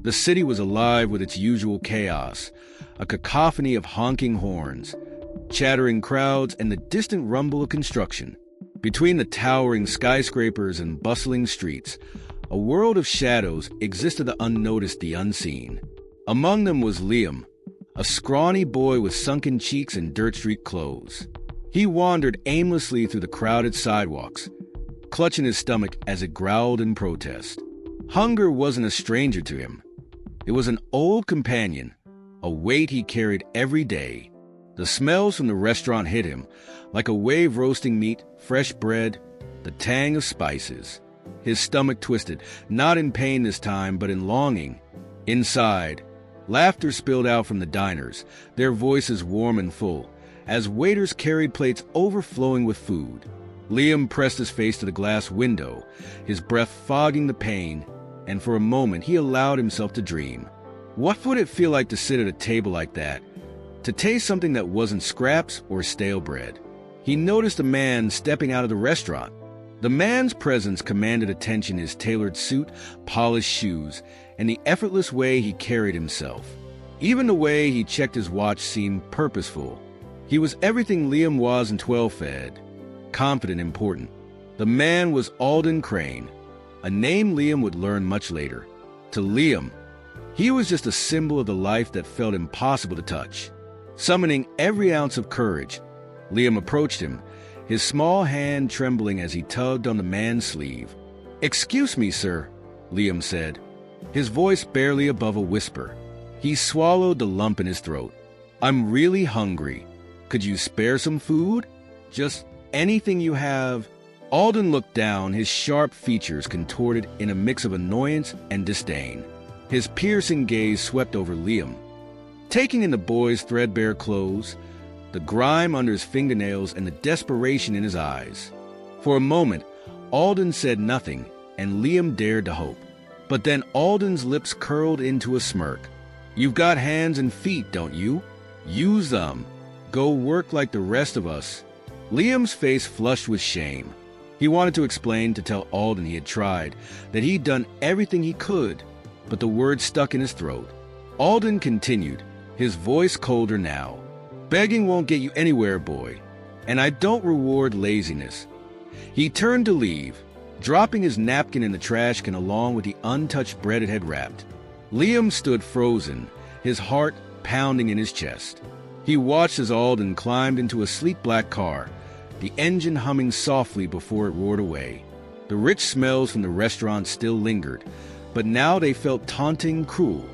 The city was alive with its usual chaos, a cacophony of honking horns, chattering crowds, and the distant rumble of construction. Between the towering skyscrapers and bustling streets, a world of shadows existed, the unnoticed, the unseen. Among them was Liam, a scrawny boy with sunken cheeks and dirt-streaked clothes. He wandered aimlessly through the crowded sidewalks, clutching his stomach as it growled in protest. Hunger wasn't a stranger to him. It was an old companion, a weight he carried every day. The smells from the restaurant hit him, like a wave roasting meat, fresh bread, the tang of spices. His stomach twisted, not in pain this time, but in longing. Inside, laughter spilled out from the diners, their voices warm and full, as waiters carried plates overflowing with food. Liam pressed his face to the glass window, his breath fogging the pain, and for a moment he allowed himself to dream. What would it feel like to sit at a table like that, to taste something that wasn't scraps or stale bread? He noticed a man stepping out of the restaurant. The man's presence commanded attention, his tailored suit, polished shoes, and the effortless way he carried himself. Even the way he checked his watch seemed purposeful. He was everything Liam was in 12th Ed. Confident, important. The man was Alden Crane, a name Liam would learn much later. To Liam, he was just a symbol of the life that felt impossible to touch. Summoning every ounce of courage, Liam approached him, his small hand trembling as he tugged on the man's sleeve. "Excuse me, sir," Liam said, his voice barely above a whisper. He swallowed the lump in his throat. "I'm really hungry. Could you spare some food? Just anything you have?" Alden looked down, his sharp features contorted in a mix of annoyance and disdain. His piercing gaze swept over Liam, taking in the boy's threadbare clothes, the grime under his fingernails, and the desperation in his eyes. For a moment, Alden said nothing, and Liam dared to hope. But then Alden's lips curled into a smirk. "You've got hands and feet, don't you? Use them. Go work like the rest of us." Liam's face flushed with shame. He wanted to explain, to tell Alden he had tried, that he'd done everything he could, but the words stuck in his throat. Alden continued, his voice colder now. "Begging won't get you anywhere, boy, and I don't reward laziness." He turned to leave, dropping his napkin in the trash can along with the untouched bread it had wrapped. Liam stood frozen, his heart pounding in his chest. He watched as Alden climbed into a sleek black car, the engine humming softly before it roared away. The rich smells from the restaurant still lingered, but now they felt taunting, cruel.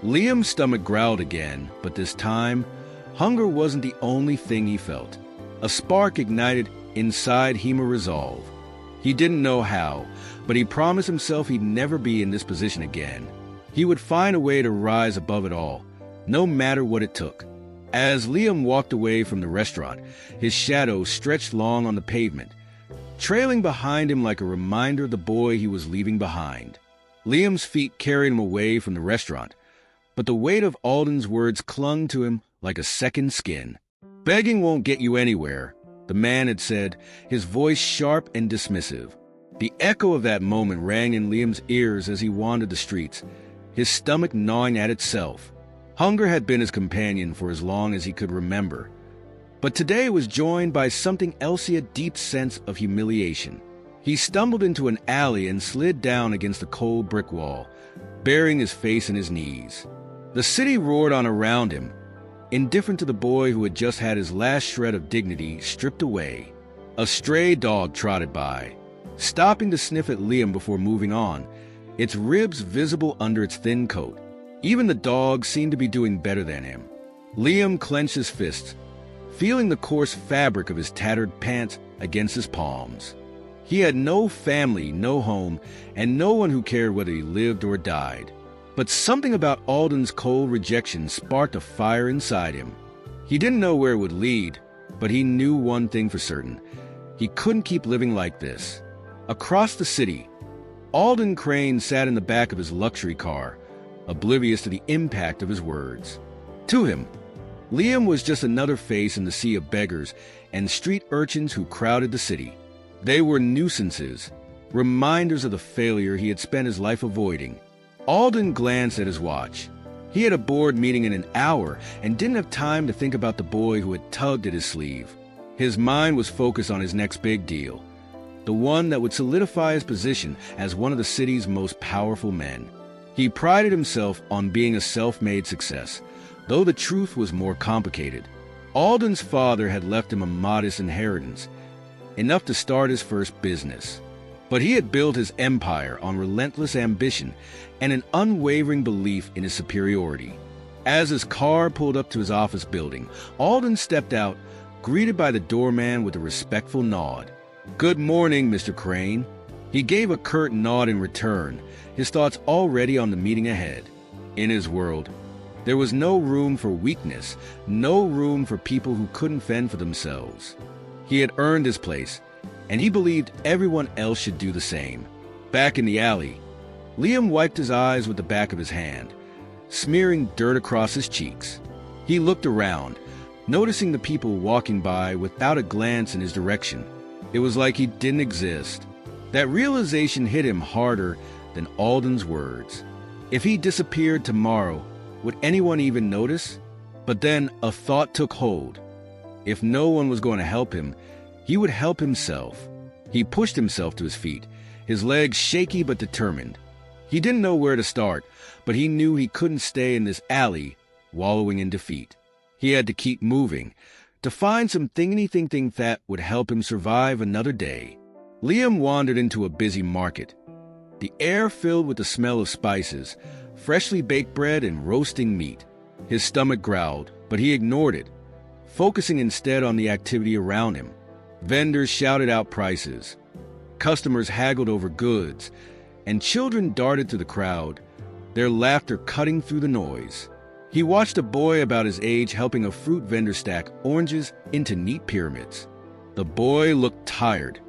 Liam's stomach growled again, but this time, hunger wasn't the only thing he felt. A spark ignited inside him, a resolve. He didn't know how, but he promised himself he'd never be in this position again. He would find a way to rise above it all, no matter what it took. As Liam walked away from the restaurant, his shadow stretched long on the pavement, trailing behind him like a reminder of the boy he was leaving behind. Liam's feet carried him away from the restaurant, but the weight of Alden's words clung to him like a second skin. "Begging won't get you anywhere," the man had said, his voice sharp and dismissive. The echo of that moment rang in Liam's ears as he wandered the streets, his stomach gnawing at itself. Hunger had been his companion for as long as he could remember, but today it was joined by something else, a deep sense of humiliation. He stumbled into an alley and slid down against the cold brick wall, burying his face in his knees. The city roared on around him, indifferent to the boy who had just had his last shred of dignity stripped away. A stray dog trotted by, stopping to sniff at Liam before moving on, its ribs visible under its thin coat. Even the dog seemed to be doing better than him. Liam clenched his fists, feeling the coarse fabric of his tattered pants against his palms. He had no family, no home, and no one who cared whether he lived or died. But something about Alden's cold rejection sparked a fire inside him. He didn't know where it would lead, but he knew one thing for certain. He couldn't keep living like this. Across the city, Alden Crane sat in the back of his luxury car, oblivious to the impact of his words. To him, Liam was just another face in the sea of beggars and street urchins who crowded the city. They were nuisances, reminders of the failure he had spent his life avoiding. Alden glanced at his watch. He had a board meeting in an hour and didn't have time to think about the boy who had tugged at his sleeve. His mind was focused on his next big deal, the one that would solidify his position as one of the city's most powerful men. He prided himself on being a self-made success, though the truth was more complicated. Alden's father had left him a modest inheritance, enough to start his first business. But he had built his empire on relentless ambition and an unwavering belief in his superiority. As his car pulled up to his office building, Alden stepped out, greeted by the doorman with a respectful nod. "Good morning, Mr. Crane." He gave a curt nod in return, his thoughts already on the meeting ahead. In his world, there was no room for weakness, no room for people who couldn't fend for themselves. He had earned his place, and he believed everyone else should do the same. Back in the alley, Liam wiped his eyes with the back of his hand, smearing dirt across his cheeks. He looked around, noticing the people walking by without a glance in his direction. It was like he didn't exist. That realization hit him harder than Alden's words. If he disappeared tomorrow, would anyone even notice? But then a thought took hold. If no one was going to help him, he would help himself. He pushed himself to his feet, his legs shaky but determined. He didn't know where to start, but he knew he couldn't stay in this alley, wallowing in defeat. He had to keep moving, to find anything that would help him survive another day. Liam wandered into a busy market, the air filled with the smell of spices, freshly baked bread and roasting meat. His stomach growled, but he ignored it, focusing instead on the activity around him. Vendors shouted out prices, customers haggled over goods, and children darted through the crowd, their laughter cutting through the noise. He watched a boy about his age helping a fruit vendor stack oranges into neat pyramids. The boy looked tired,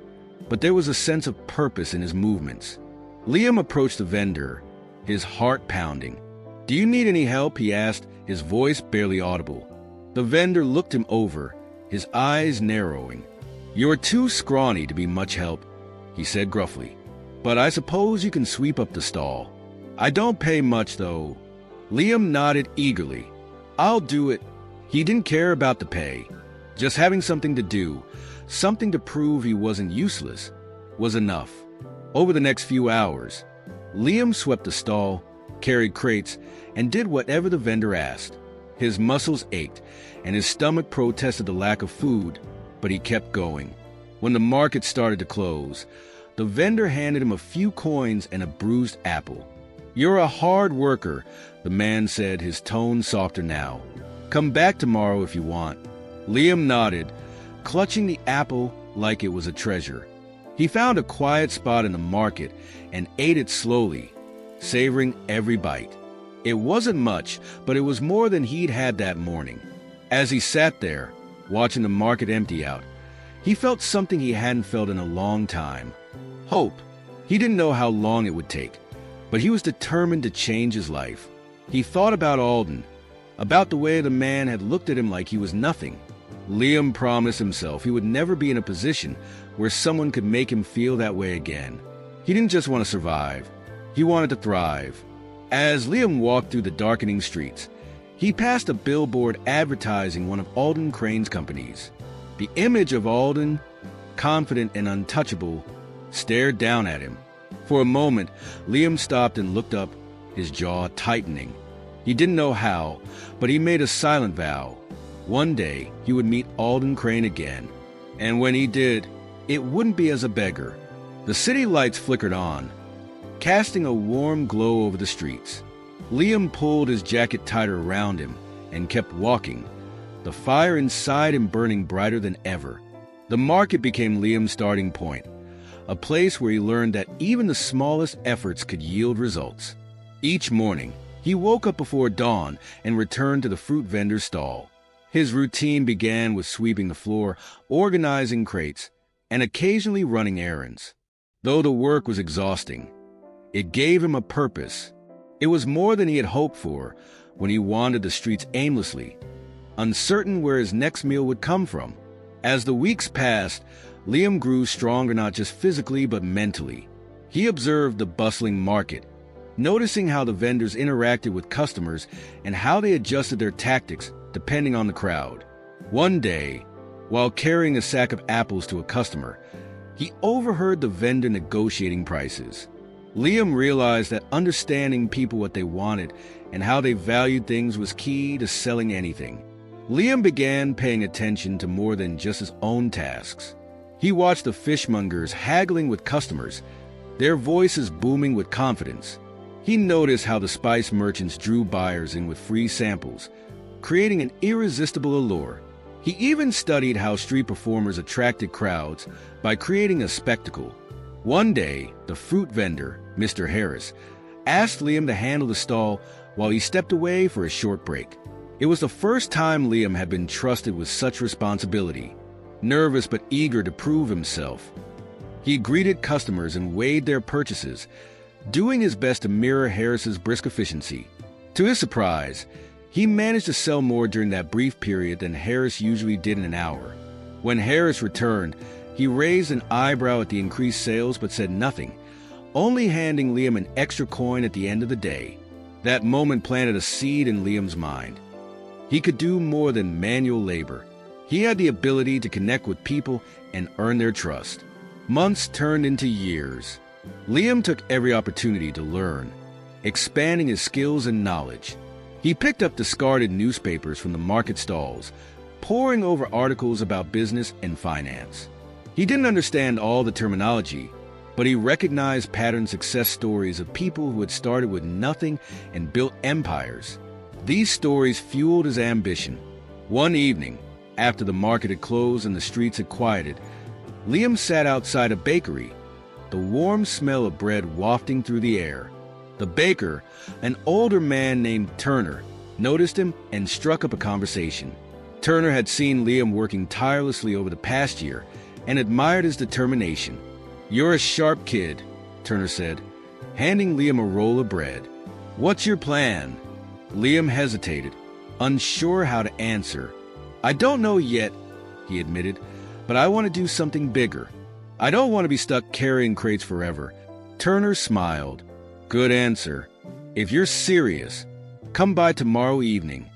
but there was a sense of purpose in his movements. Liam approached the vendor, his heart pounding. "Do you need any help?" he asked, his voice barely audible. The vendor looked him over, his eyes narrowing. "You're too scrawny to be much help," he said gruffly. "But I suppose you can sweep up the stall. I don't pay much, though." Liam nodded eagerly. "I'll do it." He didn't care about the pay. Just having something to do, something to prove he wasn't useless, was enough. Over the next few hours, Liam swept the stall, carried crates, and did whatever the vendor asked. His muscles ached, and his stomach protested the lack of food, but he kept going. When the market started to close, the vendor handed him a few coins and a bruised apple. "You're a hard worker," the man said, his tone softer now. "Come back tomorrow if you want." Liam nodded, clutching the apple like it was a treasure. He found a quiet spot in the market and ate it slowly, savoring every bite. It wasn't much, but it was more than he'd had that morning. As he sat there, watching the market empty out, he felt something he hadn't felt in a long time. Hope. He didn't know how long it would take, but he was determined to change his life. He thought about Alden, about the way the man had looked at him like he was nothing. Liam promised himself he would never be in a position where someone could make him feel that way again. He didn't just want to survive, he wanted to thrive. As Liam walked through the darkening streets, he passed a billboard advertising one of Alden Crane's companies. The image of Alden, confident and untouchable, stared down at him. For a moment, Liam stopped and looked up, his jaw tightening. He didn't know how, but he made a silent vow. One day, he would meet Alden Crane again. And when he did, it wouldn't be as a beggar. The city lights flickered on, casting a warm glow over the streets. Liam pulled his jacket tighter around him and kept walking, the fire inside him burning brighter than ever. The market became Liam's starting point, a place where he learned that even the smallest efforts could yield results. Each morning, he woke up before dawn and returned to the fruit vendor's stall. His routine began with sweeping the floor, organizing crates, and occasionally running errands. Though the work was exhausting, it gave him a purpose. It was more than he had hoped for when he wandered the streets aimlessly, uncertain where his next meal would come from. As the weeks passed, Liam grew stronger not just physically but mentally. He observed the bustling market, noticing how the vendors interacted with customers and how they adjusted their tactics depending on the crowd. One day, while carrying a sack of apples to a customer, he overheard the vendor negotiating prices. Liam realized that understanding people what they wanted and how they valued things was key to selling anything. Liam began paying attention to more than just his own tasks. He watched the fishmongers haggling with customers, their voices booming with confidence. He noticed how the spice merchants drew buyers in with free samples, creating an irresistible allure. He even studied how street performers attracted crowds by creating a spectacle. One day, the fruit vendor, Mr. Harris, asked Liam to handle the stall while he stepped away for a short break. It was the first time Liam had been trusted with such responsibility. Nervous but eager to prove himself, he greeted customers and weighed their purchases, doing his best to mirror Harris's brisk efficiency. To his surprise, he managed to sell more during that brief period than Harris usually did in an hour. When Harris returned, he raised an eyebrow at the increased sales but said nothing, only handing Liam an extra coin at the end of the day. That moment planted a seed in Liam's mind. He could do more than manual labor. He had the ability to connect with people and earn their trust. Months turned into years. Liam took every opportunity to learn, expanding his skills and knowledge. He picked up discarded newspapers from the market stalls, poring over articles about business and finance. He didn't understand all the terminology, but he recognized pattern success stories of people who had started with nothing and built empires. These stories fueled his ambition. One evening, after the market had closed and the streets had quieted, Liam sat outside a bakery, the warm smell of bread wafting through the air. The baker, an older man named Turner, noticed him and struck up a conversation. Turner had seen Liam working tirelessly over the past year and admired his determination. "You're a sharp kid," Turner said, handing Liam a roll of bread. "What's your plan?" Liam hesitated, unsure how to answer. "I don't know yet," he admitted, "but I want to do something bigger. I don't want to be stuck carrying crates forever." Turner smiled. "Good answer. If you're serious, come by tomorrow evening.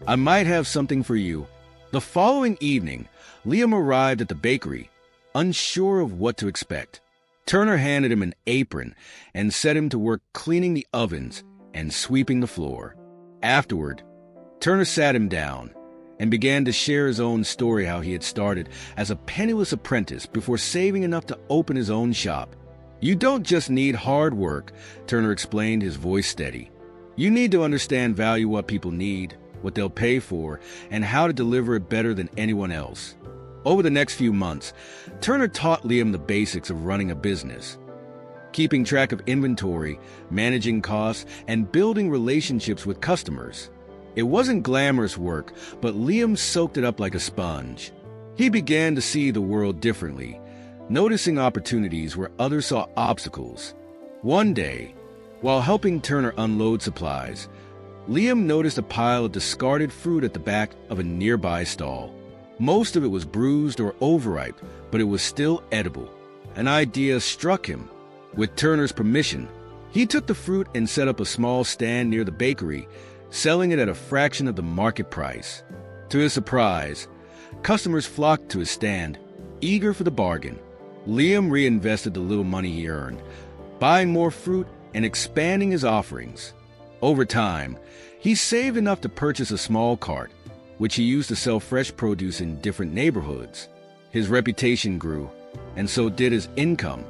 I might have something for you." The following evening, Liam arrived at the bakery, unsure of what to expect. Turner handed him an apron and set him to work cleaning the ovens and sweeping the floor. Afterward, Turner sat him down and began to share his own story, how he had started as a penniless apprentice before saving enough to open his own shop. "You don't just need hard work," Turner explained, his voice steady. "You need to understand value what people need, what they'll pay for, and how to deliver it better than anyone else." Over the next few months, Turner taught Liam the basics of running a business, keeping track of inventory, managing costs, and building relationships with customers. It wasn't glamorous work, but Liam soaked it up like a sponge. He began to see the world differently, noticing opportunities where others saw obstacles. One day, while helping Turner unload supplies, Liam noticed a pile of discarded fruit at the back of a nearby stall. Most of it was bruised or overripe, but it was still edible. An idea struck him. With Turner's permission, he took the fruit and set up a small stand near the bakery, selling it at a fraction of the market price. To his surprise, customers flocked to his stand, eager for the bargain. Liam reinvested the little money he earned, buying more fruit and expanding his offerings. Over time, he saved enough to purchase a small cart, which he used to sell fresh produce in different neighborhoods. His reputation grew, and so did his income.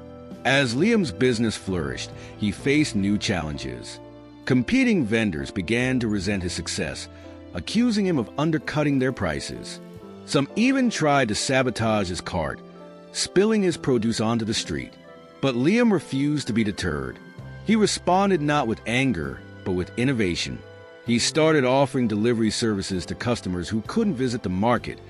As Liam's business flourished, he faced new challenges. Competing vendors began to resent his success, accusing him of undercutting their prices. Some even tried to sabotage his cart, spilling his produce onto the street. But Liam refused to be deterred. He responded not with anger, but with innovation. He started offering delivery services to customers who couldn't visit the market,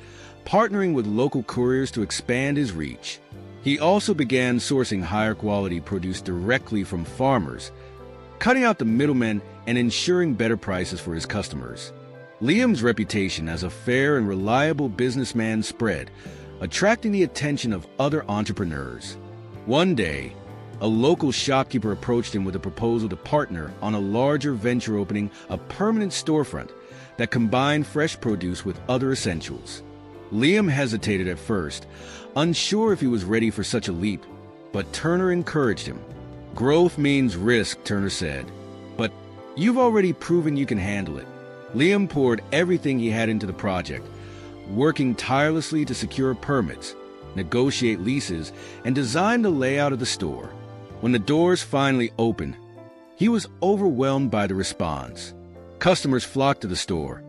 partnering with local couriers to expand his reach. He also began sourcing higher quality produce directly from farmers, cutting out the middlemen and ensuring better prices for his customers. Liam's reputation as a fair and reliable businessman spread, attracting the attention of other entrepreneurs. One day, A local shopkeeper approached him with a proposal to partner on a larger venture, opening a permanent storefront that combined fresh produce with other essentials. Liam hesitated at first, unsure if he was ready for such a leap, but Turner encouraged him. "Growth means risk," Turner said, "but you've already proven you can handle it." Liam poured everything he had into the project, working tirelessly to secure permits, negotiate leases, and design the layout of the store. When the doors finally opened, he was overwhelmed by the response. Customers flocked to the store,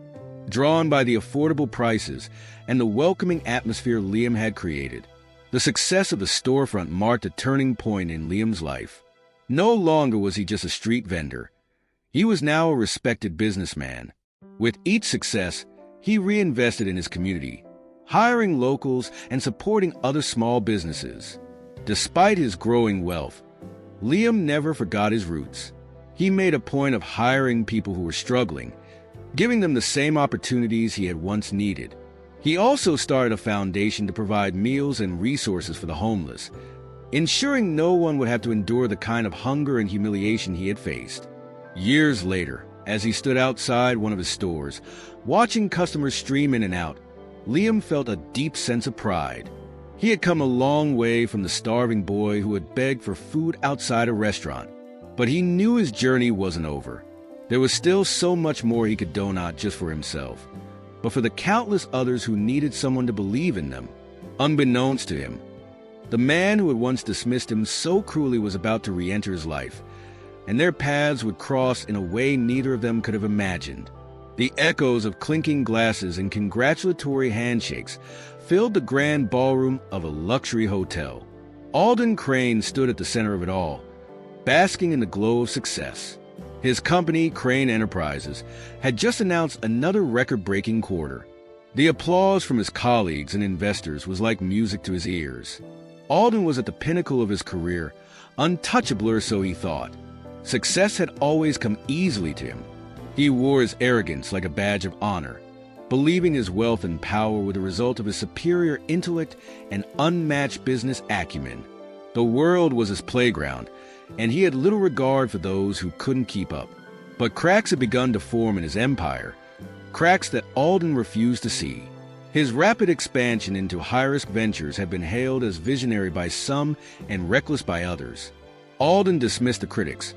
drawn by the affordable prices and the welcoming atmosphere Liam had created. The success of the storefront marked a turning point in Liam's life. No longer was he just a street vendor. He was now a respected businessman. With each success, he reinvested in his community, hiring locals and supporting other small businesses. Despite his growing wealth, Liam never forgot his roots. He made a point of hiring people who were struggling, giving them the same opportunities he had once needed. He also started a foundation to provide meals and resources for the homeless, ensuring no one would have to endure the kind of hunger and humiliation he had faced. Years later, as he stood outside one of his stores, watching customers stream in and out, Liam felt a deep sense of pride. He had come a long way from the starving boy who had begged for food outside a restaurant. But he knew his journey wasn't over. There was still so much more he could do, not just for himself, but for the countless others who needed someone to believe in them. Unbeknownst to him, the man who had once dismissed him so cruelly was about to re-enter his life, and their paths would cross in a way neither of them could have imagined. The echoes of clinking glasses and congratulatory handshakes filled the grand ballroom of a luxury hotel. Alden Crane stood at the center of it all, basking in the glow of success. His company, Crane Enterprises, had just announced another record-breaking quarter. The applause from his colleagues and investors was like music to his ears. Alden was at the pinnacle of his career, untouchable, or so he thought. Success had always come easily to him. He wore his arrogance like a badge of honor, believing his wealth and power were the result of his superior intellect and unmatched business acumen. The world was his playground, and he had little regard for those who couldn't keep up. But cracks had begun to form in his empire, cracks that Alden refused to see. His rapid expansion into high-risk ventures had been hailed as visionary by some and reckless by others. Alden dismissed the critics,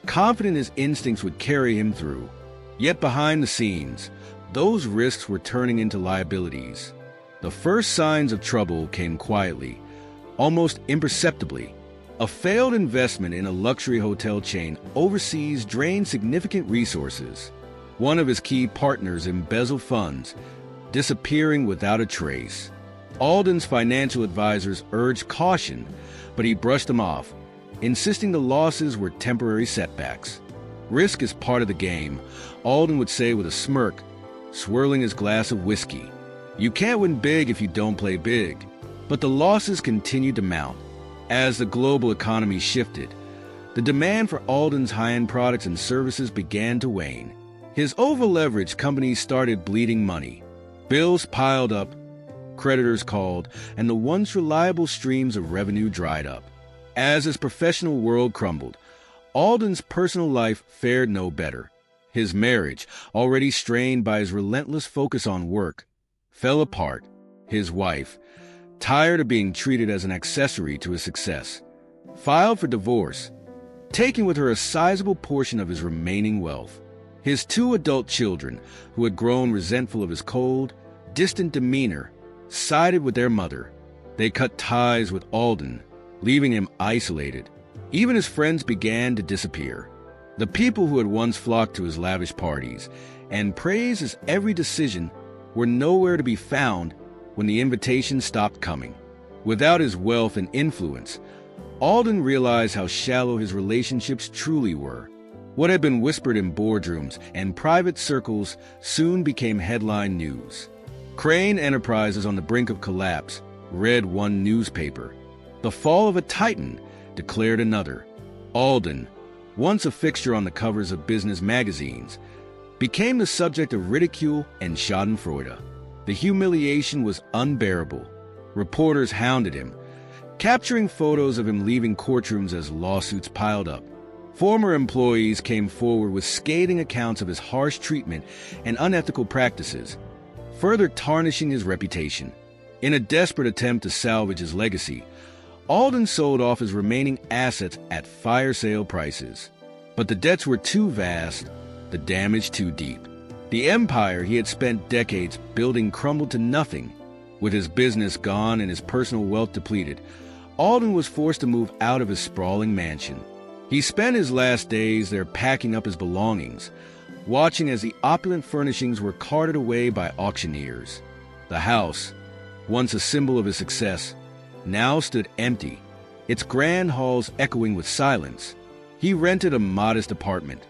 confident his instincts would carry him through. Yet behind the scenes, those risks were turning into liabilities. The first signs of trouble came quietly, almost imperceptibly. A failed investment in a luxury hotel chain overseas drained significant resources. One of his key partners embezzled funds, disappearing without a trace. Alden's financial advisors urged caution, but he brushed them off, insisting the losses were temporary setbacks. "Risk is part of the game," Alden would say with a smirk, swirling his glass of whiskey. "You can't win big if you don't play big." But the losses continued to mount. As the global economy shifted, the demand for Alden's high-end products and services began to wane. His over-leveraged companies started bleeding money. Bills piled up, creditors called, and the once reliable streams of revenue dried up. As his professional world crumbled, Alden's personal life fared no better. His marriage, already strained by his relentless focus on work, fell apart. His wife, tired of being treated as an accessory to his success, filed for divorce, taking with her a sizable portion of his remaining wealth. His 2 adult children, who had grown resentful of his cold, distant demeanor, sided with their mother. They cut ties with Alden, leaving him isolated. Even his friends began to disappear. The people who had once flocked to his lavish parties and praised his every decision were nowhere to be found when the invitations stopped coming. Without his wealth and influence, Alden realized how shallow his relationships truly were. What had been whispered in boardrooms and private circles soon became headline news. Crane Enterprises on the brink of collapse, read one newspaper. The fall of a titan, declared another. Alden, once a fixture on the covers of business magazines, became the subject of ridicule and schadenfreude. The humiliation was unbearable. Reporters hounded him, capturing photos of him leaving courtrooms as lawsuits piled up. Former employees came forward with scathing accounts of his harsh treatment and unethical practices, further tarnishing his reputation. In a desperate attempt to salvage his legacy, Alden sold off his remaining assets at fire sale prices. But the debts were too vast, the damage too deep. The empire he had spent decades building crumbled to nothing. With his business gone and his personal wealth depleted, Alden was forced to move out of his sprawling mansion. He spent his last days there packing up his belongings, watching as the opulent furnishings were carted away by auctioneers. The house, once a symbol of his success, now stood empty, its grand halls echoing with silence. He rented a modest apartment,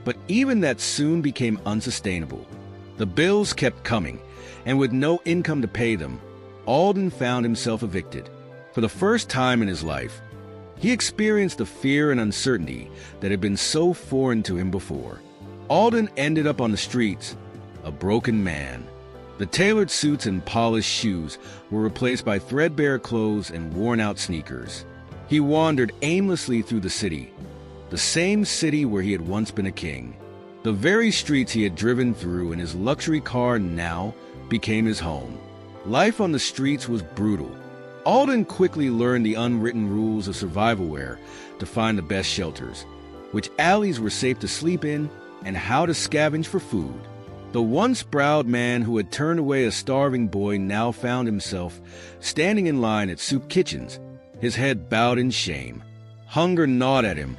but even that soon became unsustainable. The bills kept coming, and with no income to pay them, Alden found himself evicted. For the first time in his life, he experienced the fear and uncertainty that had been so foreign to him before. Alden ended up on the streets, a broken man. The tailored suits and polished shoes were replaced by threadbare clothes and worn-out sneakers. He wandered aimlessly through the city, the same city where he had once been a king. The very streets he had driven through in his luxury car now became his home. Life on the streets was brutal. Alden quickly learned the unwritten rules of survivalware to find the best shelters, which alleys were safe to sleep in, and how to scavenge for food. The once proud man who had turned away a starving boy now found himself standing in line at soup kitchens, his head bowed in shame. Hunger gnawed at him,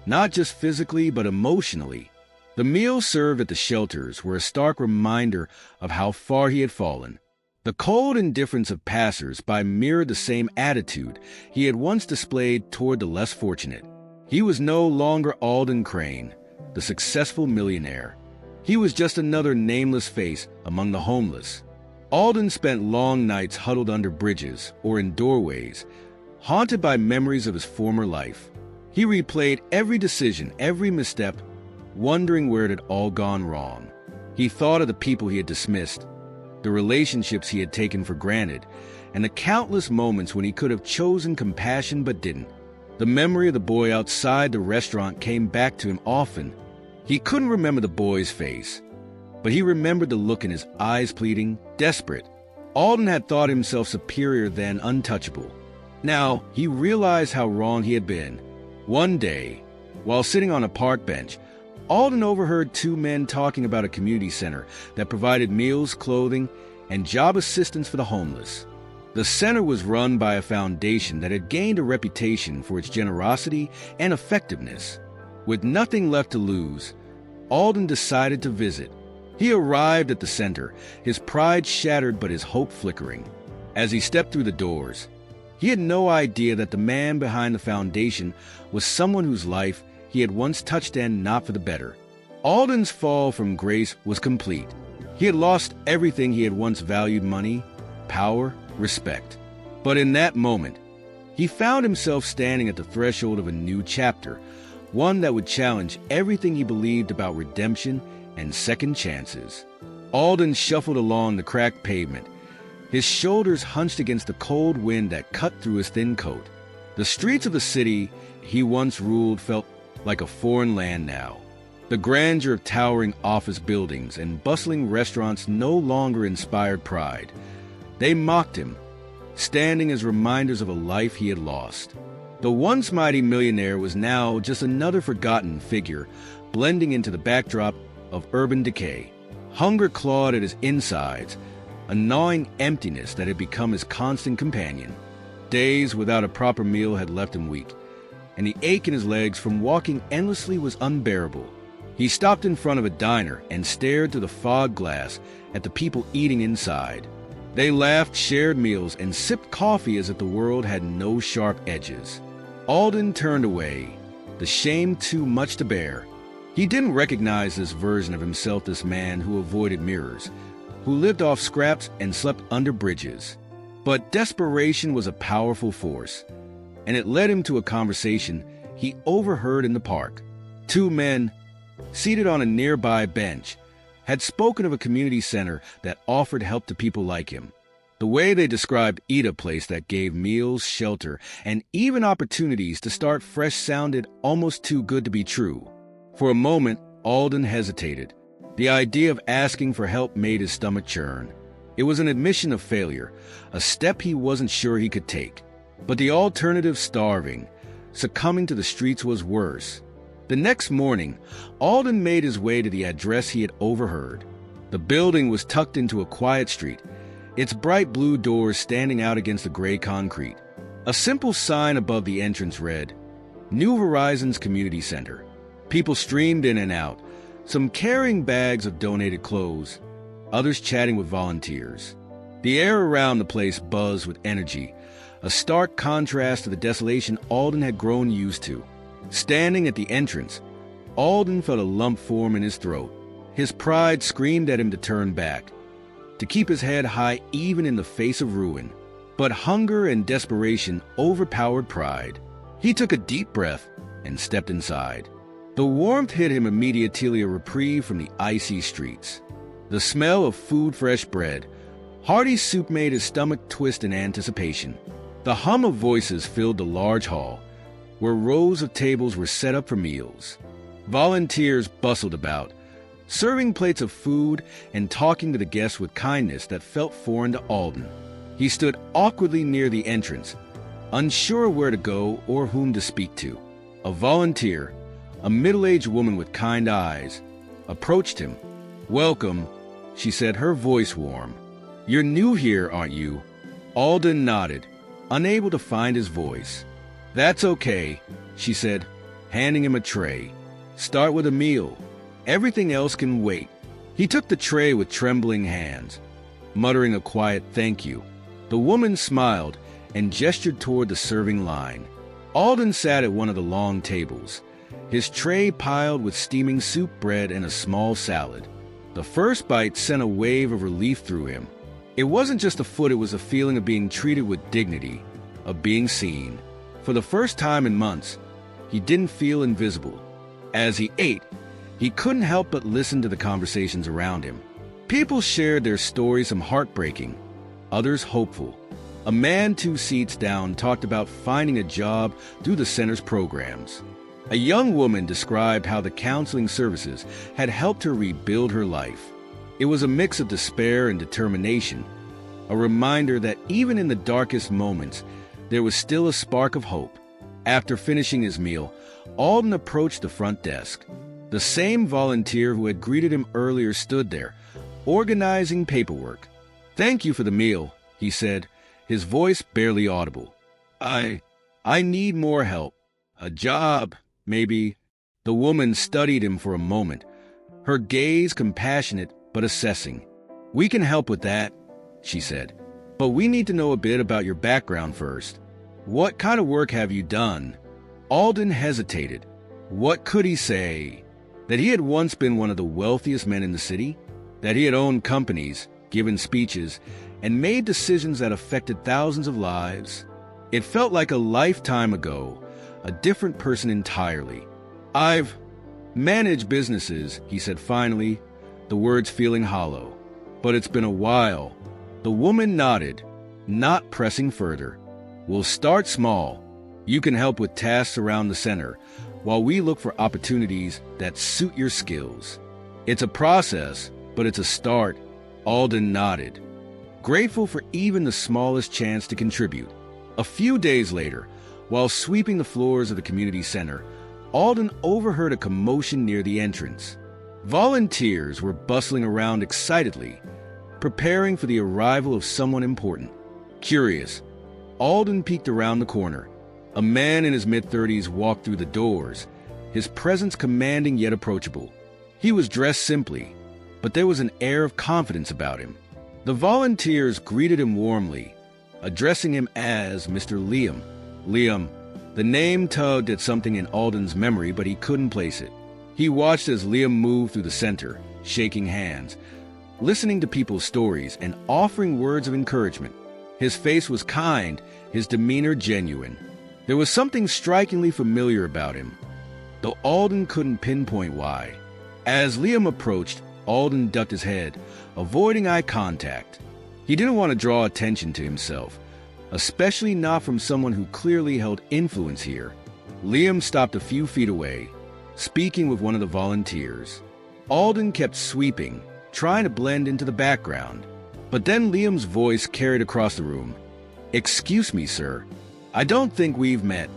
not just physically but emotionally. The meals served at the shelters were a stark reminder of how far he had fallen. The cold indifference of passers-by mirrored the same attitude he had once displayed toward the less fortunate. He was no longer Alden Crane, the successful millionaire. He was just another nameless face among the homeless. Alden spent long nights huddled under bridges or in doorways, haunted by memories of his former life. He replayed every decision, every misstep, wondering where it had all gone wrong. He thought of the people he had dismissed, the relationships he had taken for granted, and the countless moments when he could have chosen compassion but didn't. The memory of the boy outside the restaurant came back to him often. He couldn't remember the boy's face, but he remembered the look in his eyes, pleading, desperate. Alden had thought himself superior then, untouchable. Now, he realized how wrong he had been. One day, while sitting on a park bench, Alden overheard two men talking about a community center that provided meals, clothing, and job assistance for the homeless. The center was run by a foundation that had gained a reputation for its generosity and effectiveness. With nothing left to lose, Alden decided to visit. He arrived at the center, his pride shattered but his hope flickering. As he stepped through the doors, he had no idea that the man behind the foundation was someone whose life he had once touched and not for the better. Alden's fall from grace was complete. He had lost everything he had once valued: money, power, respect. But in that moment, he found himself standing at the threshold of a new chapter, one that would challenge everything he believed about redemption and second chances. Alden shuffled along the cracked pavement, his shoulders hunched against the cold wind that cut through his thin coat. The streets of the city he once ruled felt like a foreign land now. The grandeur of towering office buildings and bustling restaurants no longer inspired pride. They mocked him, standing as reminders of a life he had lost. The once mighty millionaire was now just another forgotten figure, blending into the backdrop of urban decay. Hunger clawed at his insides, a gnawing emptiness that had become his constant companion. Days without a proper meal had left him weak, and the ache in his legs from walking endlessly was unbearable. He stopped in front of a diner and stared through the fog glass at the people eating inside. They laughed, shared meals, and sipped coffee as if the world had no sharp edges. Alden turned away, the shame too much to bear. He didn't recognize this version of himself, this man who avoided mirrors, who lived off scraps and slept under bridges. But desperation was a powerful force, and it led him to a conversation he overheard in the park. Two men, seated on a nearby bench, had spoken of a community center that offered help to people like him. The way they described eat a place that gave meals, shelter, and even opportunities to start fresh sounded almost too good to be true. For a moment, Alden hesitated. The idea of asking for help made his stomach churn. It was an admission of failure, a step he wasn't sure he could take. But the alternative, starving, succumbing to the streets, was worse. The next morning, Alden made his way to the address he had overheard. The building was tucked into a quiet street, its bright blue doors standing out against the gray concrete. A simple sign above the entrance read, New Horizons Community Center. People streamed in and out, some carrying bags of donated clothes, others chatting with volunteers. The air around the place buzzed with energy, a stark contrast to the desolation Alden had grown used to. Standing at the entrance, Alden felt a lump form in his throat. His pride screamed at him to turn back, to keep his head high even in the face of ruin. But hunger and desperation overpowered pride. He took a deep breath and stepped inside. The warmth hit him immediately, a reprieve from the icy streets. The smell of food, fresh bread, hearty soup made his stomach twist in anticipation. The hum of voices filled the large hall, where rows of tables were set up for meals. Volunteers bustled about, serving plates of food and talking to the guests with kindness that felt foreign to Alden. He stood awkwardly near the entrance, unsure where to go or whom to speak to. A volunteer, a middle-aged woman with kind eyes, approached him. "Welcome," she said, her voice warm. "You're new here, aren't you?" Alden nodded, unable to find his voice. "That's okay," she said, handing him a tray. "Start with a meal. Everything else can wait." He took the tray with trembling hands, muttering a quiet thank you. The woman smiled and gestured toward the serving line. Alden sat at one of the long tables, his tray piled with steaming soup, bread, and a small salad. The first bite sent a wave of relief through him. It wasn't just the food, it was a feeling of being treated with dignity, of being seen. For the first time in months, he didn't feel invisible. As he ate, he couldn't help but listen to the conversations around him. People shared their stories, some heartbreaking, others hopeful. A man 2 seats down talked about finding a job through the center's programs. A young woman described how the counseling services had helped her rebuild her life. It was a mix of despair and determination, a reminder that even in the darkest moments, there was still a spark of hope. After finishing his meal, Alden approached the front desk. The same volunteer who had greeted him earlier stood there, organizing paperwork. "Thank you for the meal," he said, his voice barely audible. I need more help. A job, maybe." The woman studied him for a moment, her gaze compassionate but assessing. "We can help with that," she said, "but we need to know a bit about your background first. What kind of work have you done?" Alden hesitated. What could he say? That he had once been one of the wealthiest men in the city? That he had owned companies, given speeches, and made decisions that affected thousands of lives? It felt like a lifetime ago, a different person entirely. "I've managed businesses," he said finally, the words feeling hollow. "But it's been a while." The woman nodded, not pressing further. "We'll start small. You can help with tasks around the center, while we look for opportunities that suit your skills. It's a process, but it's a start." Alden nodded, grateful for even the smallest chance to contribute. A few days later, while sweeping the floors of the community center, Alden overheard a commotion near the entrance. Volunteers were bustling around excitedly, preparing for the arrival of someone important. Curious, Alden peeked around the corner. A man in his mid-30s walked through the doors, his presence commanding yet approachable. He was dressed simply, but there was an air of confidence about him. The volunteers greeted him warmly, addressing him as Mr. Liam. Liam. The name tugged at something in Alden's memory, but he couldn't place it. He watched as Liam moved through the center, shaking hands, listening to people's stories, and offering words of encouragement. His face was kind, his demeanor genuine. There was something strikingly familiar about him, though Alden couldn't pinpoint why. As Liam approached, Alden ducked his head, avoiding eye contact. He didn't want to draw attention to himself, especially not from someone who clearly held influence here. Liam stopped a few feet away, speaking with one of the volunteers. Alden kept sweeping, trying to blend into the background. But then Liam's voice carried across the room. "Excuse me, sir. I don't think we've met."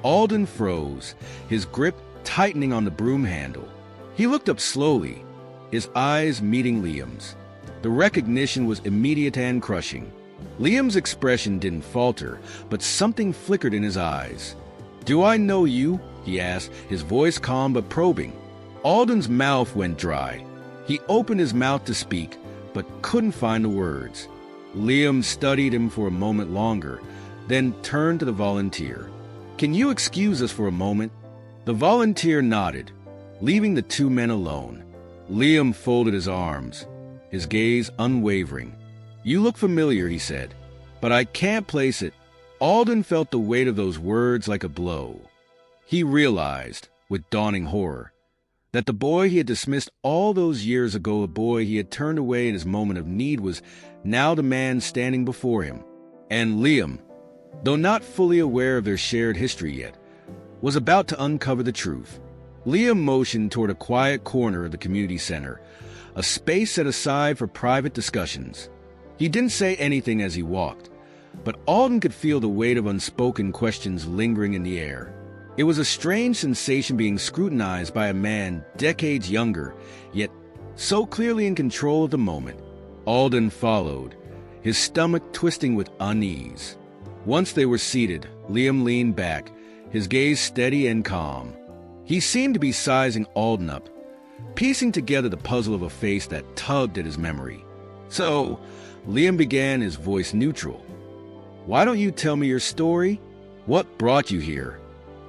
Alden froze, his grip tightening on the broom handle. He looked up slowly, his eyes meeting Liam's. The recognition was immediate and crushing. Liam's expression didn't falter, but something flickered in his eyes. "Do I know you?" he asked, his voice calm but probing. Alden's mouth went dry. He opened his mouth to speak, but couldn't find the words. Liam studied him for a moment longer, then turned to the volunteer. "Can you excuse us for a moment?" The volunteer nodded, leaving the two men alone. Liam folded his arms, his gaze unwavering. "You look familiar," he said, "but I can't place it." Alden felt the weight of those words like a blow. He realized, with dawning horror, that the boy he had dismissed all those years ago, the boy he had turned away in his moment of need, was now the man standing before him. And Liam, though not fully aware of their shared history yet, was about to uncover the truth. Liam motioned toward a quiet corner of the community center, a space set aside for private discussions. He didn't say anything as he walked, but Alden could feel the weight of unspoken questions lingering in the air. It was a strange sensation being scrutinized by a man decades younger, yet so clearly in control of the moment. Alden followed, his stomach twisting with unease. Once they were seated, Liam leaned back, his gaze steady and calm. He seemed to be sizing Alden up, piecing together the puzzle of a face that tugged at his memory. "So," Liam began, his voice neutral, "why don't you tell me your story? What brought you here?"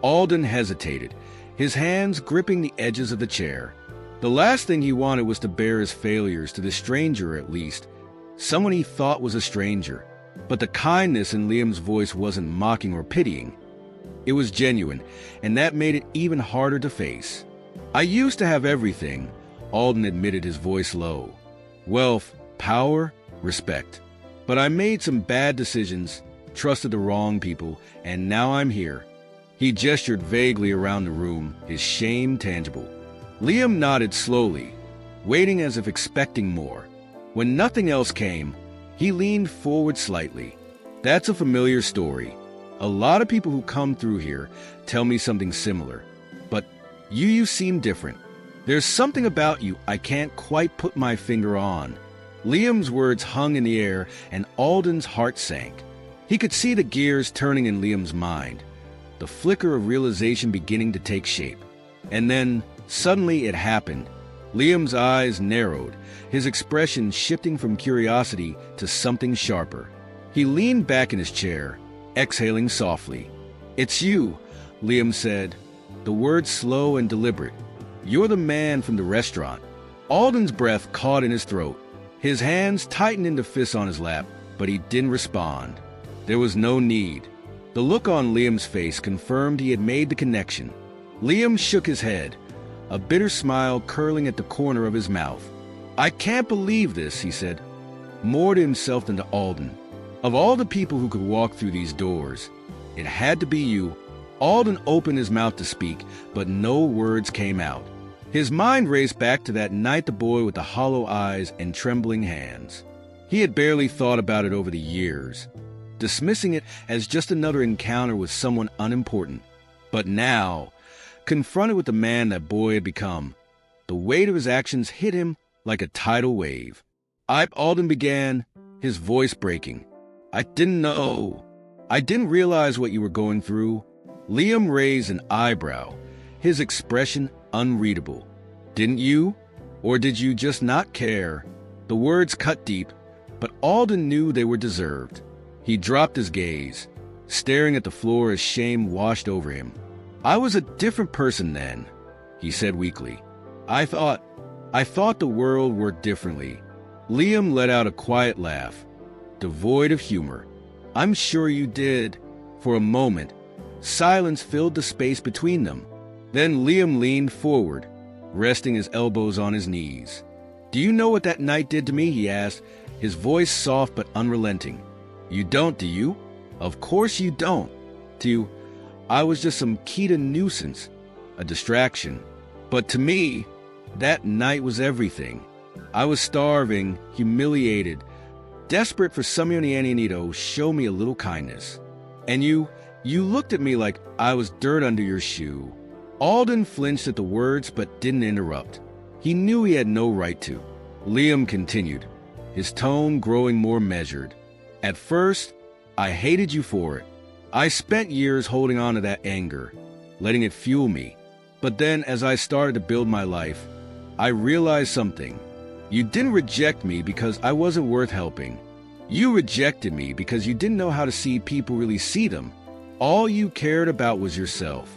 Alden hesitated, his hands gripping the edges of the chair. The last thing he wanted was to bear his failures to this stranger, at least, someone he thought was a stranger. But the kindness in Liam's voice wasn't mocking or pitying. It was genuine, and that made it even harder to face. "I used to have everything," Alden admitted, his voice low. "Wealth, power, respect. But I made some bad decisions, trusted the wrong people, and now I'm here." He gestured vaguely around the room, his shame tangible. Liam nodded slowly, waiting as if expecting more. When nothing else came, he leaned forward slightly. "That's a familiar story. A lot of people who come through here tell me something similar. But you seem different. There's something about you I can't quite put my finger on." Liam's words hung in the air, and Alden's heart sank. He could see the gears turning in Liam's mind, the flicker of realization beginning to take shape. And then, suddenly it happened. Liam's eyes narrowed, his expression shifting from curiosity to something sharper. He leaned back in his chair, exhaling softly. "It's you," Liam said, the words slow and deliberate. "You're the man from the restaurant." Alden's breath caught in his throat. His hands tightened into fists on his lap, but he didn't respond. There was no need. The look on Liam's face confirmed he had made the connection. Liam shook his head, a bitter smile curling at the corner of his mouth. "I can't believe this," he said, more to himself than to Alden. Of all the people who could walk through these doors, it had to be you. Alden opened his mouth to speak, but no words came out. His mind raced back to that night, the boy with the hollow eyes and trembling hands. He had barely thought about it over the years, dismissing it as just another encounter with someone unimportant. But now, confronted with the man that boy had become, the weight of his actions hit him like a tidal wave. Alden began, his voice breaking. "I didn't know. I didn't realize what you were going through." Liam raised an eyebrow, his expression unreadable. "Didn't you? Or did you just not care?" The words cut deep, but Alden knew they were deserved. He dropped his gaze, staring at the floor as shame washed over him. "I was a different person then," he said weakly. I thought the world worked differently." Liam let out a quiet laugh, devoid of humor. "I'm sure you did." For a moment, silence filled the space between them. Then Liam leaned forward, resting his elbows on his knees. "Do you know what that night did to me?" he asked, his voice soft but unrelenting. "You don't, do you? Of course you don't. To you, I was just some Keita nuisance, a distraction. But to me, that night was everything. I was starving, humiliated, desperate for someone to show me a little kindness. And you looked at me like I was dirt under your shoe." Alden flinched at the words but didn't interrupt. He knew he had no right to. Liam continued, his tone growing more measured. "At first, I hated you for it. I spent years holding on to that anger, letting it fuel me. But then, as I started to build my life, I realized something. You didn't reject me because I wasn't worth helping. You rejected me because you didn't know how to see people really see them. All you cared about was yourself."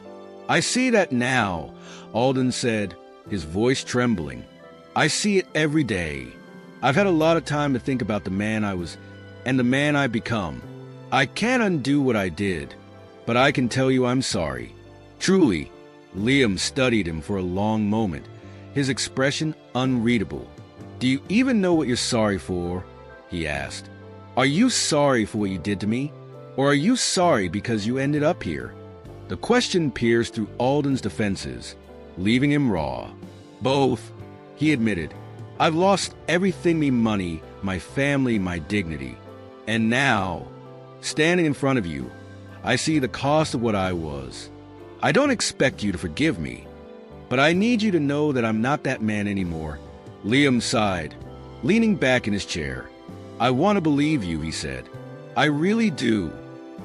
"I see that now," Alden said, his voice trembling. "I see it every day. I've had a lot of time to think about the man I was and the man I've become. I can't undo what I did, but I can tell you I'm sorry. Truly." Liam studied him for a long moment, his expression unreadable. "Do you even know what you're sorry for?" he asked. "Are you sorry for what you did to me? Or are you sorry because you ended up here?" The question pierced through Alden's defenses, leaving him raw. "Both," he admitted. "I've lost everything, me money, my family, my dignity. And now, standing in front of you, I see the cost of what I was. I don't expect you to forgive me, but I need you to know that I'm not that man anymore." Liam sighed, leaning back in his chair. "I want to believe you," he said. "I really do.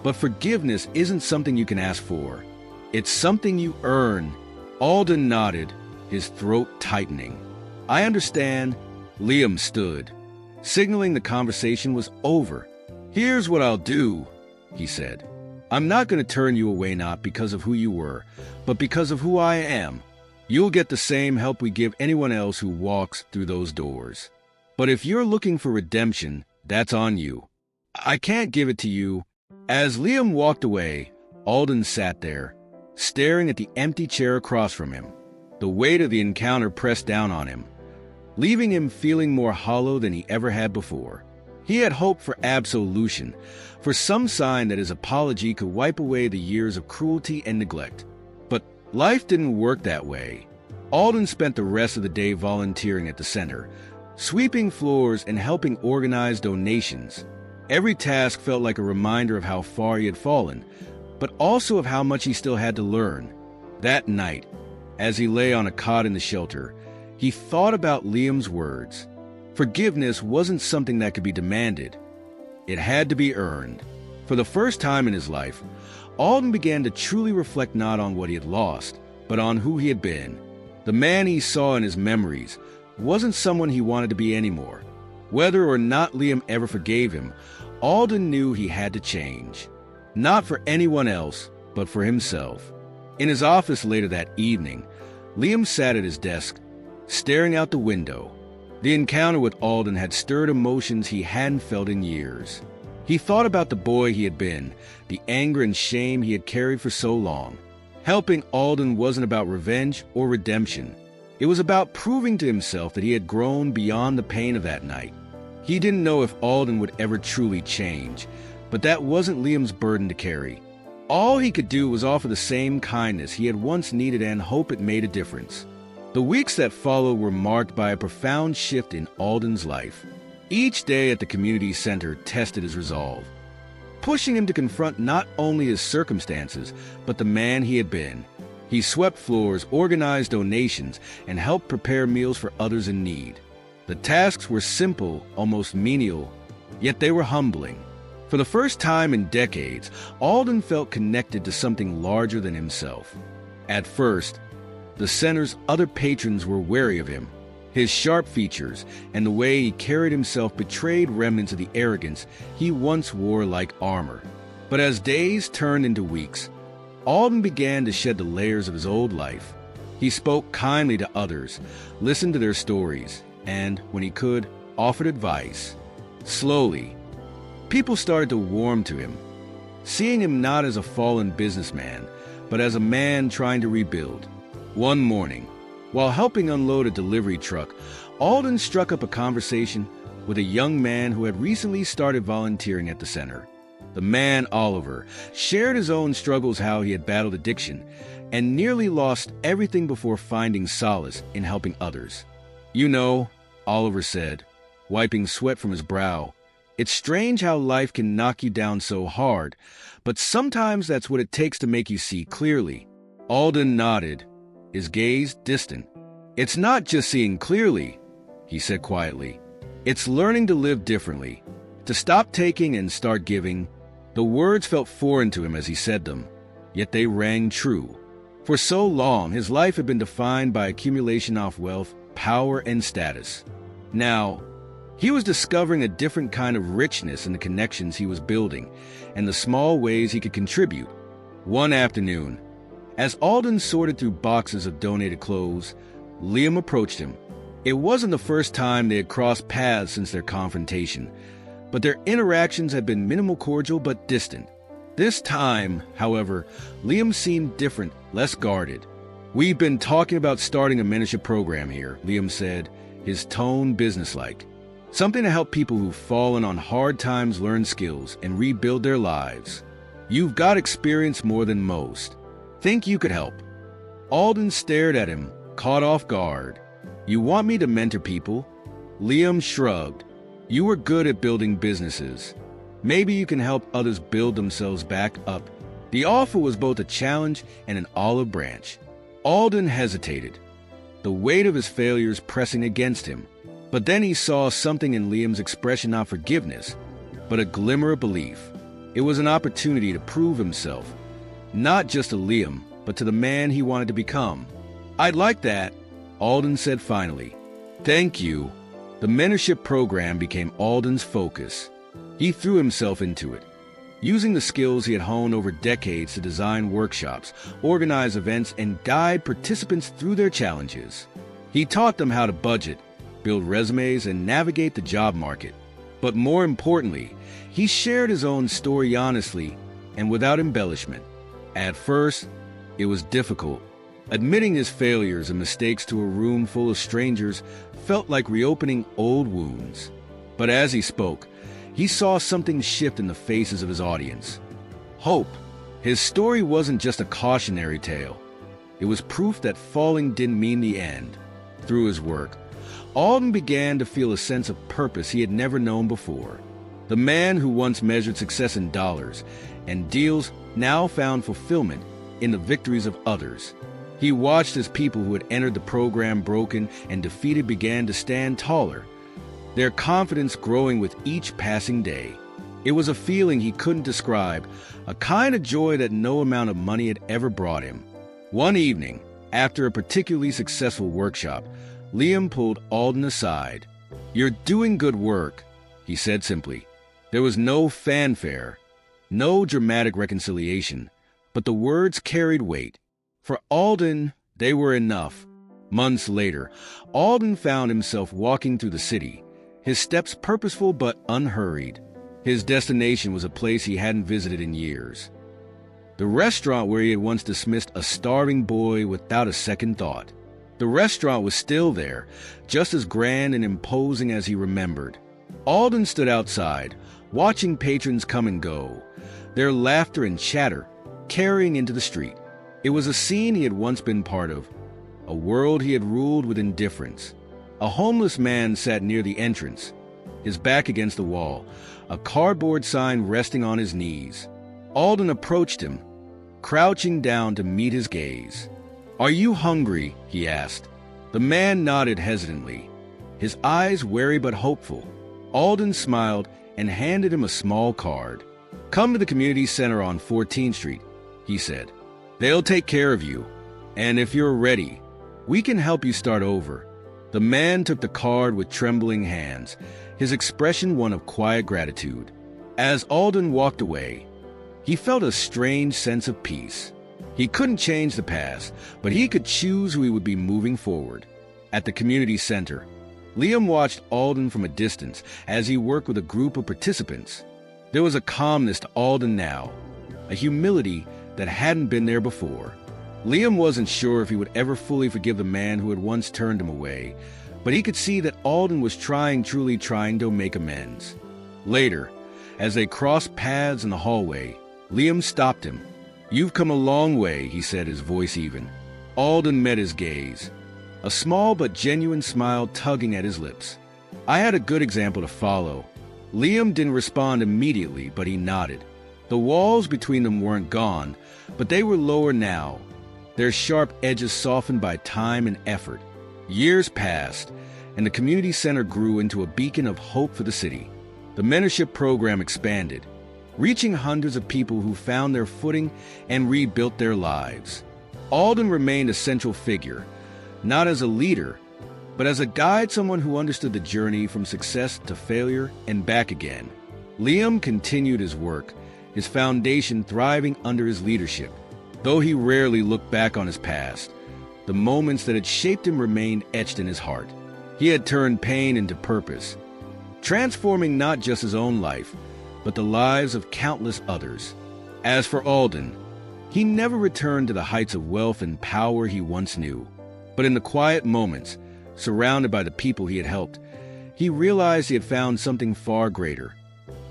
But forgiveness isn't something you can ask for. It's something you earn." Alden nodded, his throat tightening. "I understand." Liam stood, signaling the conversation was over. "Here's what I'll do," he said. "I'm not going to turn you away, not because of who you were, but because of who I am. You'll get the same help we give anyone else who walks through those doors. But if you're looking for redemption, that's on you. I can't give it to you." As Liam walked away, Alden sat there, staring at the empty chair across from him. The weight of the encounter pressed down on him, leaving him feeling more hollow than he ever had before. He had hoped for absolution, for some sign that his apology could wipe away the years of cruelty and neglect. But life didn't work that way. Alden spent the rest of the day volunteering at the center, sweeping floors and helping organize donations. Every task felt like a reminder of how far he had fallen, but also of how much he still had to learn. That night, as he lay on a cot in the shelter, he thought about Liam's words. Forgiveness wasn't something that could be demanded. It had to be earned. For the first time in his life, Alden began to truly reflect not on what he had lost, but on who he had been. The man he saw in his memories wasn't someone he wanted to be anymore. Whether or not Liam ever forgave him, Alden knew he had to change. Not for anyone else, but for himself. In his office later that evening, Liam sat at his desk, staring out the window. The encounter with Alden had stirred emotions he hadn't felt in years. He thought about the boy he had been, the anger and shame he had carried for so long. Helping Alden wasn't about revenge or redemption. It was about proving to himself that he had grown beyond the pain of that night. He didn't know if Alden would ever truly change, but that wasn't Liam's burden to carry. All he could do was offer the same kindness he had once needed and hope it made a difference. The weeks that followed were marked by a profound shift in Alden's life. Each day at the community center tested his resolve, pushing him to confront not only his circumstances, but the man he had been. He swept floors, organized donations, and helped prepare meals for others in need. The tasks were simple, almost menial, yet they were humbling. For the first time in decades, Alden felt connected to something larger than himself. At first, the center's other patrons were wary of him. His sharp features and the way he carried himself betrayed remnants of the arrogance he once wore like armor. But as days turned into weeks, Alden began to shed the layers of his old life. He spoke kindly to others, listened to their stories, and, when he could, offered advice. Slowly, people started to warm to him, seeing him not as a fallen businessman, but as a man trying to rebuild. One morning, while helping unload a delivery truck, Alden struck up a conversation with a young man who had recently started volunteering at the center. The man, Oliver, shared his own struggles, how he had battled addiction and nearly lost everything before finding solace in helping others. "You know," Oliver said, wiping sweat from his brow, "it's strange how life can knock you down so hard, but sometimes that's what it takes to make you see clearly." Alden nodded, his gaze distant. "It's not just seeing clearly," he said quietly. "It's learning to live differently, to stop taking and start giving." The words felt foreign to him as he said them, yet they rang true. For so long, his life had been defined by accumulation of wealth, power, and status. Now, he was discovering a different kind of richness in the connections he was building and the small ways he could contribute. One afternoon, as Alden sorted through boxes of donated clothes, Liam approached him. It wasn't the first time they had crossed paths since their confrontation, but their interactions had been minimal, cordial, but distant. This time, however, Liam seemed different, less guarded. "We've been talking about starting a mentorship program here," Liam said, his tone businesslike. "Something to help people who've fallen on hard times learn skills and rebuild their lives. You've got experience more than most. Think you could help?" Alden stared at him, caught off guard. "You want me to mentor people?" Liam shrugged. "You were good at building businesses. Maybe you can help others build themselves back up." The offer was both a challenge and an olive branch. Alden hesitated, the weight of his failures pressing against him. But then he saw something in Liam's expression, not forgiveness, but a glimmer of belief. It was an opportunity to prove himself, not just to Liam, but to the man he wanted to become. "I'd like that," Alden said finally. "Thank you." The mentorship program became Alden's focus. He threw himself into it, using the skills he had honed over decades to design workshops, organize events, and guide participants through their challenges. He taught them how to budget, build resumes, and navigate the job market. But more importantly, he shared his own story honestly and without embellishment. At first, it was difficult. Admitting his failures and mistakes to a room full of strangers felt like reopening old wounds. But as he spoke, he saw something shift in the faces of his audience. Hope. His story wasn't just a cautionary tale. It was proof that falling didn't mean the end. Through his work, Alden began to feel a sense of purpose he had never known before. The man who once measured success in dollars and deals now found fulfillment in the victories of others. He watched as people who had entered the program broken and defeated began to stand taller, their confidence growing with each passing day. It was a feeling he couldn't describe, a kind of joy that no amount of money had ever brought him. One evening, after a particularly successful workshop, Liam pulled Alden aside. "You're doing good work," he said simply. There was no fanfare, no dramatic reconciliation, but the words carried weight. For Alden, they were enough. Months later, Alden found himself walking through the city, his steps purposeful but unhurried. His destination was a place he hadn't visited in years. The restaurant where he had once dismissed a starving boy without a second thought. The restaurant was still there, just as grand and imposing as he remembered. Alden stood outside, watching patrons come and go, their laughter and chatter carrying into the street. It was a scene he had once been part of, a world he had ruled with indifference. A homeless man sat near the entrance, his back against the wall, a cardboard sign resting on his knees. Alden approached him, crouching down to meet his gaze. "Are you hungry?" he asked. The man nodded hesitantly, his eyes wary but hopeful. Alden smiled and handed him a small card. "Come to the community center on 14th Street, he said. "They'll take care of you, and if you're ready, we can help you start over." The man took the card with trembling hands, his expression one of quiet gratitude. As Alden walked away, he felt a strange sense of peace. He couldn't change the past, but he could choose who he would be moving forward. At the community center, Liam watched Alden from a distance as he worked with a group of participants. There was a calmness to Alden now, a humility that hadn't been there before. Liam wasn't sure if he would ever fully forgive the man who had once turned him away, but he could see that Alden was truly trying to make amends. Later, as they crossed paths in the hallway, Liam stopped him. "You've come a long way," he said, his voice even. Alden met his gaze, a small but genuine smile tugging at his lips. "I had a good example to follow." Liam didn't respond immediately, but he nodded. The walls between them weren't gone, but they were lower now, their sharp edges softened by time and effort. Years passed, and the community center grew into a beacon of hope for the city. The mentorship program expanded, reaching hundreds of people who found their footing and rebuilt their lives. Alden remained a central figure, not as a leader, but as a guide, someone who understood the journey from success to failure and back again. Liam continued his work, his foundation thriving under his leadership. Though he rarely looked back on his past, the moments that had shaped him remained etched in his heart. He had turned pain into purpose, transforming not just his own life, but the lives of countless others. As for Alden, he never returned to the heights of wealth and power he once knew. But in the quiet moments, surrounded by the people he had helped, he realized he had found something far greater: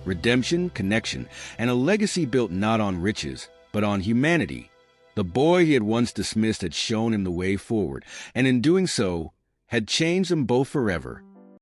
redemption, connection, and a legacy built not on riches, but on humanity. The boy he had once dismissed had shown him the way forward, and in doing so, had changed them both forever.